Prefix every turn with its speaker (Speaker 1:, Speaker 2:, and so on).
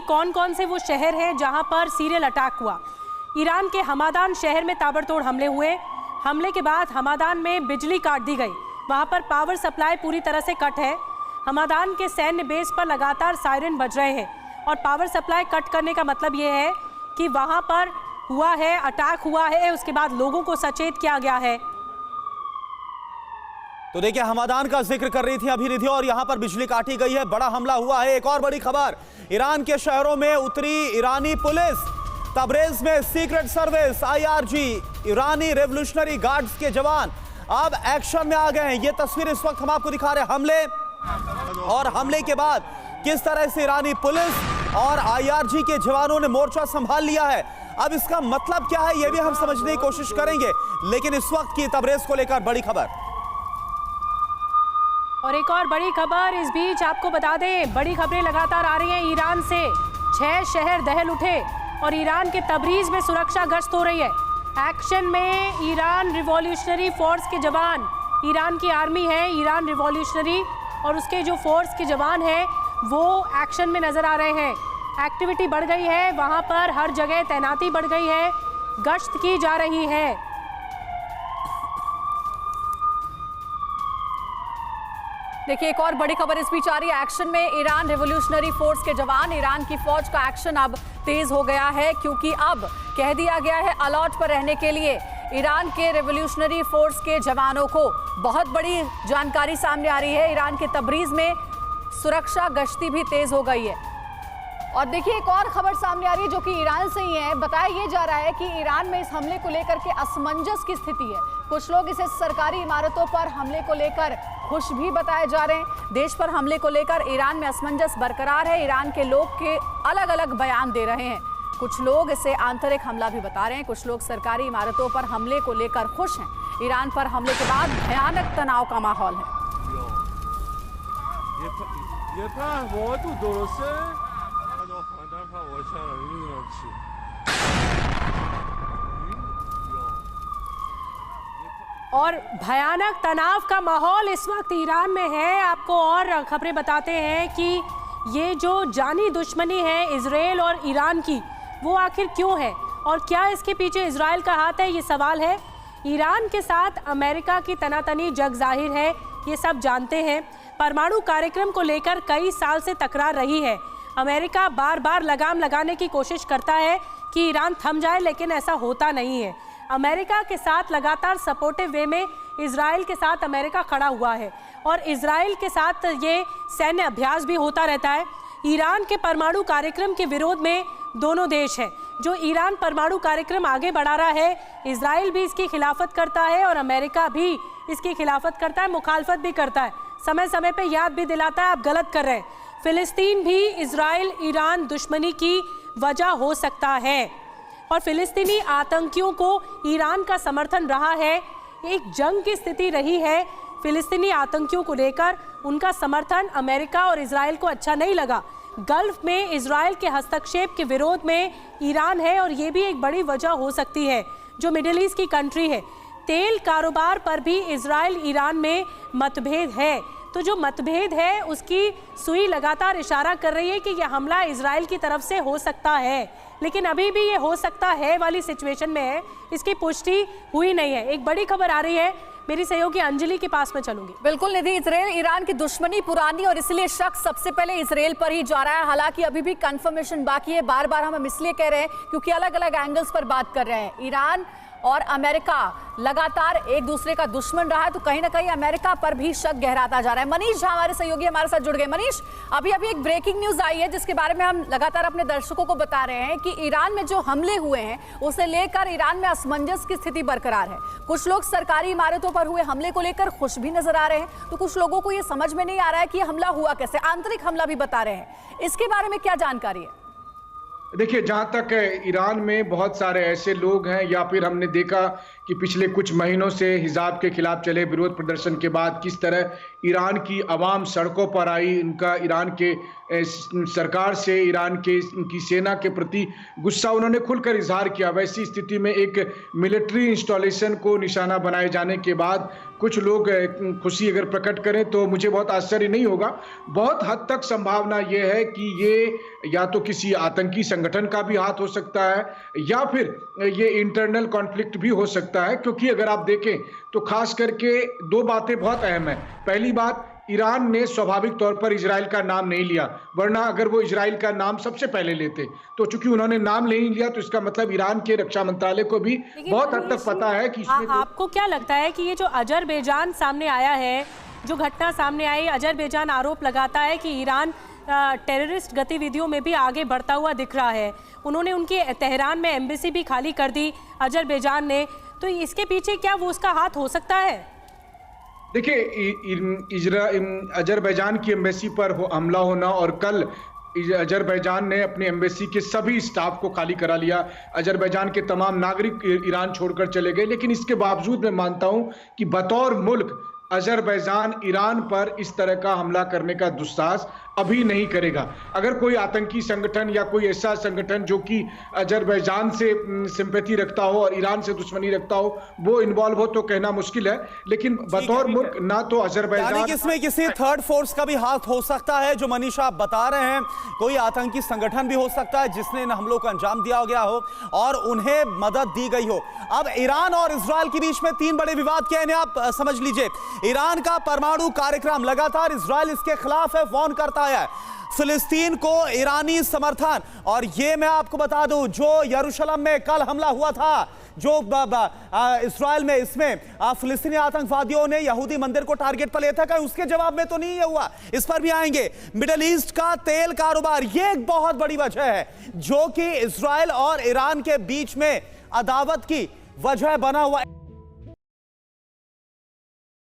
Speaker 1: कौन कौन से वो शहर हैं जहां पर सीरियल अटैक हुआ। ईरान के हमादान शहर में ताबड़तोड़ हमले हुए। हमले के बाद हमादान में बिजली काट दी गई, वहां पर पावर सप्लाई पूरी तरह से कट है। हमादान के सैन्य बेस पर लगातार सायरन बज रहे हैं और पावर सप्लाई कट करने का मतलब ये है कि वहां पर हुआ है, अटैक हुआ है, उसके बाद लोगों को सचेत किया गया है।
Speaker 2: तो देखिए, हमादान का जिक्र कर रही थी अभिनिधि और यहां पर बिजली काटी गई है, बड़ा हमला हुआ है। एक और बड़ी खबर, ईरान के शहरों में उतरी ईरानी पुलिस। तबरेज में सीक्रेट सर्विस आईआरजी, ईरानी रेवोल्यूशनरी गार्ड्स के जवान अब एक्शन में आ गए हैं। ये तस्वीर इस वक्त हम आपको दिखा रहे हैं, हमले और हमले के बाद किस तरह से ईरानी पुलिस और आईआरजी के जवानों ने मोर्चा संभाल लिया है। अब इसका मतलब क्या है, यह भी हम समझने की कोशिश करेंगे, लेकिन इस वक्त की तबरेज को लेकर बड़ी खबर।
Speaker 1: और एक और बड़ी खबर इस बीच आपको बता दें, बड़ी खबरें लगातार आ रही हैं ईरान से। 6 शहर दहल उठे और ईरान के तबरीज में सुरक्षा गश्त हो रही है। एक्शन में ईरान रिवॉल्यूशनरी फोर्स के जवान, ईरान की आर्मी है ईरान रिवॉल्यूशनरी, और उसके जो फोर्स के जवान हैं वो एक्शन में नजर आ रहे हैं। एक्टिविटी बढ़ गई है, वहां पर हर जगह तैनाती बढ़ गई है, गश्त की जा रही है।
Speaker 3: देखिए, एक और बड़ी खबर इस बीच आ रही है। एक्शन में ईरान रिवॉल्यूशनरी फोर्स के जवान, ईरान की फौज का एक्शन अब तेज हो गया है, क्योंकि अब कह दिया गया है अलर्ट पर रहने के लिए। ईरान के रिवॉल्यूशनरी फोर्स के जवानों को बहुत बड़ी जानकारी सामने आ रही है। ईरान के तबरीज में सुरक्षा गश्ती भी तेज हो गई है। और देखिए, एक और खबर सामने आ रही है जो कि ईरान से ही है। बताया ये जा रहा है कि ईरान में इस हमले को लेकर के असमंजस की स्थिति है। कुछ लोग इसे सरकारी इमारतों पर हमले को लेकर खुश भी बताए जा रहे हैं। देश पर हमले को लेकर ईरान में असमंजस बरकरार है। ईरान के लोग के अलग अलग बयान दे रहे हैं। कुछ लोग इसे आंतरिक हमला भी बता रहे हैं, कुछ लोग सरकारी इमारतों पर हमले को लेकर खुश हैं। ईरान पर हमले के बाद भयानक तनाव का माहौल है।
Speaker 1: और भयानक तनाव का माहौल इस वक्त ईरान में है। आपको और खबरें बताते हैं कि ये जो जानी दुश्मनी है इजराइल और ईरान की, वो आखिर क्यों है और क्या इसके पीछे इजराइल का हाथ है, ये सवाल है। ईरान के साथ अमेरिका की तनातनी जग जाहिर है, ये सब जानते हैं। परमाणु कार्यक्रम को लेकर कई साल से तकरार रही है। अमेरिका बार बार लगाम लगाने की कोशिश करता है कि ईरान थम जाए, लेकिन ऐसा होता नहीं है। अमेरिका के साथ लगातार सपोर्टिव वे में इजराइल के साथ अमेरिका खड़ा हुआ है और इजराइल के साथ ये सैन्य अभ्यास भी होता रहता है। ईरान के परमाणु कार्यक्रम के विरोध में दोनों देश हैं। जो ईरान परमाणु कार्यक्रम आगे बढ़ा रहा है, इजराइल भी इसकी खिलाफत करता है और अमेरिका भी इसकी खिलाफत करता है, मुखालफत भी करता है, समय समय पे याद भी दिलाता है आप गलत कर रहे हैं। फिलिस्तीन भी इजराइल ईरान दुश्मनी की वजह हो सकता है और फिलिस्तीनी आतंकियों को ईरान का समर्थन रहा है। एक जंग की स्थिति रही है फिलिस्तीनी आतंकियों को लेकर, उनका समर्थन अमेरिका और इजराइल को अच्छा नहीं लगा। गल्फ में इजराइल के हस्तक्षेप के विरोध में ईरान है और ये भी एक बड़ी वजह हो सकती है। जो मिडिल ईस्ट की कंट्री है, तेल कारोबार पर भी इजराइल ईरान में मतभेद है। तो जो मतभेद है उसकी सुई लगातार इशारा कर रही है कि यह हमला इजराइल की तरफ से हो सकता है, लेकिन अभी भी ये हो सकता है वाली सिचुएशन में है, इसकी पुष्टि हुई नहीं है। एक बड़ी खबर आ रही है, मेरी सहयोगी अंजलि के पास में चलूंगी।
Speaker 3: बिल्कुल निधि, इजराइल ईरान की दुश्मनी पुरानी और इसलिए शक सबसे पहले इजराइल पर ही जा रहा है। हालांकि अभी भी कंफर्मेशन बाकी है। बार बार हम इसलिए कह रहे हैं क्योंकि अलग अलग एंगल्स पर बात कर रहे हैं। ईरान और अमेरिका लगातार एक दूसरे का दुश्मन रहा है, तो कहीं ना कहीं अमेरिका पर भी शक गहराता जा रहा है। मनीष झा हमारे सहयोगी हमारे साथ जुड़ गए। मनीष, अभी एक ब्रेकिंग न्यूज आई है जिसके बारे में हम लगातार अपने दर्शकों को बता रहे हैं कि ईरान में जो हमले हुए हैं उसे लेकर ईरान में असमंजस की स्थिति बरकरार है। कुछ लोग सरकारी इमारतों पर हुए हमले को लेकर खुश भी नजर आ रहे हैं, तो कुछ लोगों को यह समझ में नहीं आ रहा है कि यह हमला हुआ कैसे, आंतरिक हमला भी बता रहे हैं। इसके बारे में क्या जानकारी है?
Speaker 4: देखिए, जहां तक ईरान में बहुत सारे ऐसे लोग हैं या फिर हमने देखा कि पिछले कुछ महीनों से हिजाब के खिलाफ चले विरोध प्रदर्शन के बाद किस तरह ईरान की आवाम सड़कों पर आई, इनका ईरान के सरकार से, ईरान के उनकी सेना के प्रति गुस्सा उन्होंने खुलकर इजहार किया। वैसी स्थिति में एक मिलिट्री इंस्टॉलेशन को निशाना बनाए जाने के बाद कुछ लोग खुशी अगर प्रकट करें तो मुझे बहुत आश्चर्य नहीं होगा। बहुत हद तक संभावना यह है कि ये या तो किसी आतंकी संगठन का भी हाथ हो सकता है या फिर ये इंटरनल कॉन्फ्लिक्ट भी हो सकता है, क्योंकि अगर आप देखें तो खास करके दो बातें बहुत अहम है। पहली बात, ईरान ने स्वाभाविक तौर पर इजराइल का नाम नहीं लिया, वरना अगर वो इजराइल का नाम सबसे पहले लेते, तो चूंकि उन्होंने नाम नहीं लिया तो इसका मतलब ईरान के रक्षा मंत्रालय को भी बहुत हद तक पता है कि
Speaker 1: आपको क्या लगता है कि ये जो अजरबैजान सामने आया है, जो घटना सामने आई, अजरबैजान आरोप लगाता है कि ईरान टेररिस्ट गतिविधियों में भी आगे बढ़ता हुआ दिख रहा है। उन्होंने उनकी तेहरान में एम्बेसी भी खाली कर दी अजरबैजान ने, तो इसके पीछे क्या वो उसका हाथ हो सकता है?
Speaker 4: देखिए, अजरबैजान की एम्बेसी पर हमला होना और कल अजरबैजान ने अपनी एम्बेसी के सभी स्टाफ को खाली करा लिया, अजरबैजान के तमाम नागरिक ईरान छोड़कर चले गए, लेकिन इसके बावजूद मैं मानता हूं कि बतौर मुल्क अजरबैजान ईरान पर इस तरह का हमला करने का दुस्साहस अभी नहीं करेगा। अगर कोई आतंकी संगठन या कोई ऐसा संगठन जो कि अजरबैजान से सिंपैथी रखता हो और ईरान से दुश्मनी रखता हो वो इन्वॉल्व हो तो कहना मुश्किल है, लेकिन बतौर मुल्क ना तो अजरबैजान,
Speaker 2: इसमें किसी थर्ड फोर्स का भी हाथ हो सकता है, जो मनीषा आप बता रहे हैं, कोई आतंकी संगठन भी हो सकता है जिसने इन हमलों को अंजाम दिया गया हो और उन्हें मदद दी गई हो। अब ईरान और इजराइल के बीच में तीन बड़े विवाद क्या है, आप समझ लीजिए। ईरान का परमाणु कार्यक्रम लगातार इजराइल इसके खिलाफ है, वार्न करता है। फिलिस्तीन को ईरानी समर्थन, और ये मैं आपको बता दूं जो यरूशलेम में कल हमला हुआ था, जो इस्राएल में, इसमें फिलिस्तीनी आतंकवादियों ने यहूदी मंदिर को टारगेट पर लिया था, कहीं उसके जवाब में तो नहीं हुआ, इस पर भी आएंगे। मिडिल ईस्ट का तेल कारोबार, ये एक बहुत बड़ी वजह है जो कि इस्राएल और ईरान के बीच में अदावत की वजह बना हुआ है।